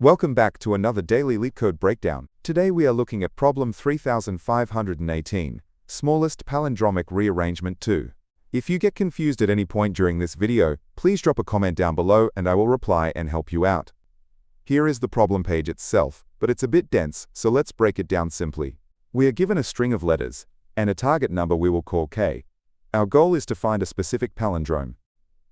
Welcome back to another daily Leetcode breakdown. Today we are looking at problem 3518, Smallest Palindromic Rearrangement II. If you get confused at any point during this video, please drop a comment down below and I will reply and help you out. Here is the problem page itself, but it's a bit dense, so let's break it down simply. We are given a string of letters, and a target number we will call k. Our goal is to find a specific palindrome.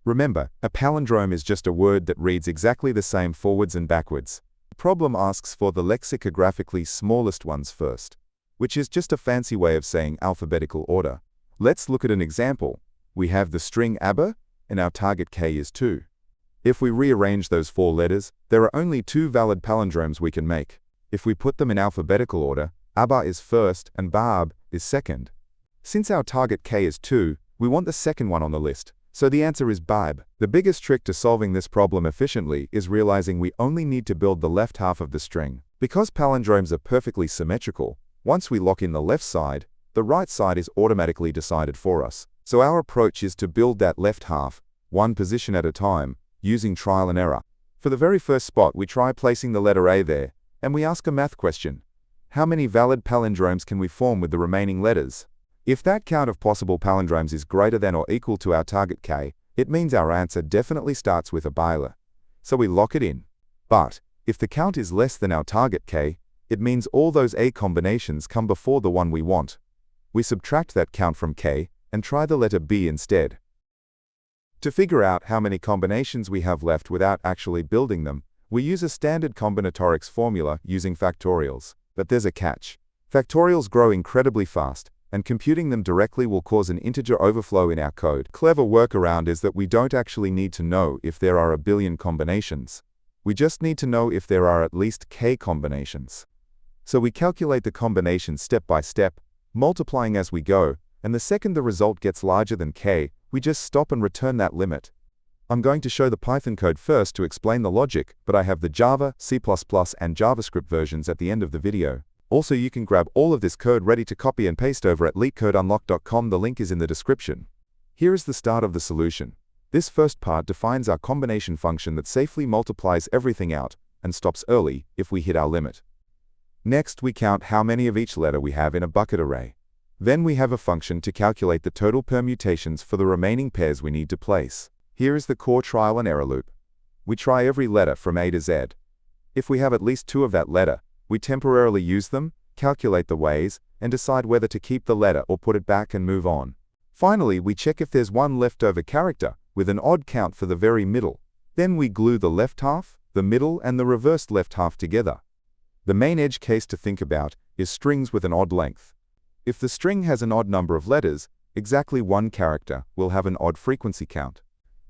Remember, a palindrome is just a word that reads exactly the same forwards and backwards. The problem asks for the lexicographically smallest ones first, which is just a fancy way of saying alphabetical order. Let's look at an example. We have the string ABBA, and our target k is 2. If we rearrange those 4 letters, there are only 2 valid palindromes we can make. If we put them in alphabetical order, ABBA is first and BAB is second. Since our target k is 2, we want the second one on the list. So the answer is BAB. The biggest trick to solving this problem efficiently is realizing we only need to build the left half of the string. Because palindromes are perfectly symmetrical, once we lock in the left side, the right side is automatically decided for us. So our approach is to build that left half, one position at a time, using trial and error. For the very first spot, we try placing the letter A there, and we ask a math question. How many valid palindromes can we form with the remaining letters? If that count of possible palindromes is greater than or equal to our target k, it means our answer definitely starts with a biler. So we lock it in. But if the count is less than our target k, it means all those A combinations come before the one we want. We subtract that count from k and try the letter B instead. To figure out how many combinations we have left without actually building them, we use a standard combinatorics formula using factorials. But there's a catch. Factorials grow incredibly fast, and computing them directly will cause an integer overflow in our code. Clever workaround is that we don't actually need to know if there are a billion combinations. We just need to know if there are at least k combinations. So we calculate the combinations step by step, multiplying as we go, and the second the result gets larger than k, we just stop and return that limit. I'm going to show the Python code first to explain the logic, but I have the Java, C++, and JavaScript versions at the end of the video. Also, you can grab all of this code ready to copy and paste over at leetcodeunlock.com. The link is in the description. Here is the start of the solution. This first part defines our combination function that safely multiplies everything out and stops early if we hit our limit. Next, we count how many of each letter we have in a bucket array. Then we have a function to calculate the total permutations for the remaining pairs we need to place. Here is the core trial and error loop. We try every letter from A to Z. If we have at least 2 of that letter, we temporarily use them, calculate the ways, and decide whether to keep the letter or put it back and move on. Finally, we check if there's one leftover character with an odd count for the very middle. Then we glue the left half, the middle, and the reversed left half together. The main edge case to think about is strings with an odd length. If the string has an odd number of letters, exactly one character will have an odd frequency count.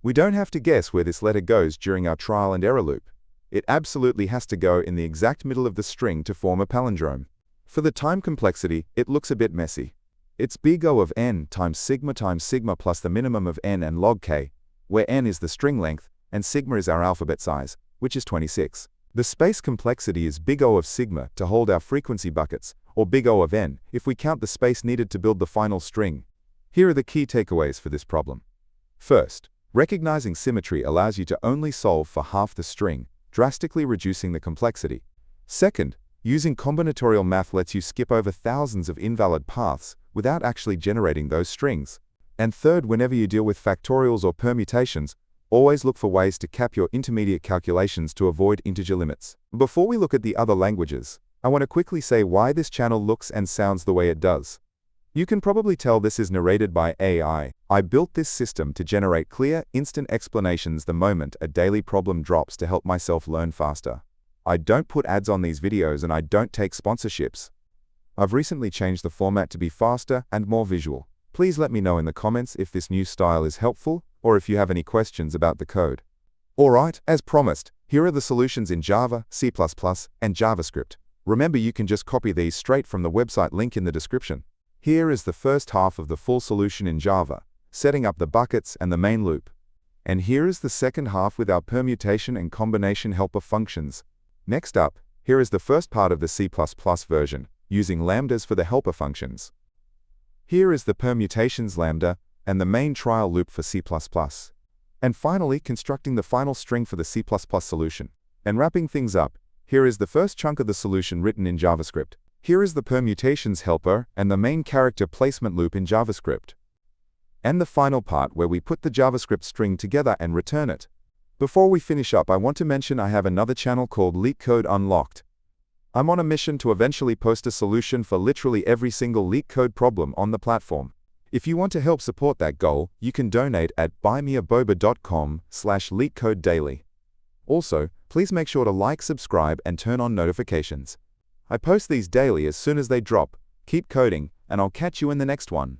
We don't have to guess where this letter goes during our trial and error loop. It absolutely has to go in the exact middle of the string to form a palindrome. For the time complexity, it looks a bit messy. It's big O of n times sigma plus the minimum of n and log k, where n is the string length and sigma is our alphabet size, which is 26. The space complexity is big O of sigma to hold our frequency buckets, or big O of n if we count the space needed to build the final string. Here are the key takeaways for this problem. First, recognizing symmetry allows you to only solve for half the string, drastically reducing the complexity. Second, using combinatorial math lets you skip over thousands of invalid paths without actually generating those strings. And third, whenever you deal with factorials or permutations, always look for ways to cap your intermediate calculations to avoid integer limits. Before we look at the other languages, I want to quickly say why this channel looks and sounds the way it does. You can probably tell this is narrated by AI. I built this system to generate clear, instant explanations the moment a daily problem drops to help myself learn faster. I don't put ads on these videos and I don't take sponsorships. I've recently changed the format to be faster and more visual. Please let me know in the comments if this new style is helpful or if you have any questions about the code. Alright, as promised, here are the solutions in Java, C++, and JavaScript. Remember, you can just copy these straight from the website link in the description. Here is the first half of the full solution in Java, setting up the buckets and the main loop. And here is the second half with our permutation and combination helper functions. Next up, here is the first part of the C++ version, using lambdas for the helper functions. Here is the permutations lambda and the main trial loop for C++. And finally, constructing the final string for the C++ solution. And wrapping things up, Here is the first chunk of the solution written in JavaScript. Here is the permutations helper and the main character placement loop in JavaScript. And the final part where we put the JavaScript string together and return it. Before we finish up, I want to mention I have another channel called Leetcode Unlocked. I'm on a mission to eventually post a solution for literally every single Leetcode problem on the platform. If you want to help support that goal, you can donate at buymeaboba.com/leetcodedaily. Also, please make sure to like, subscribe, and turn on notifications. I post these daily as soon as they drop. Keep coding, and I'll catch you in the next one.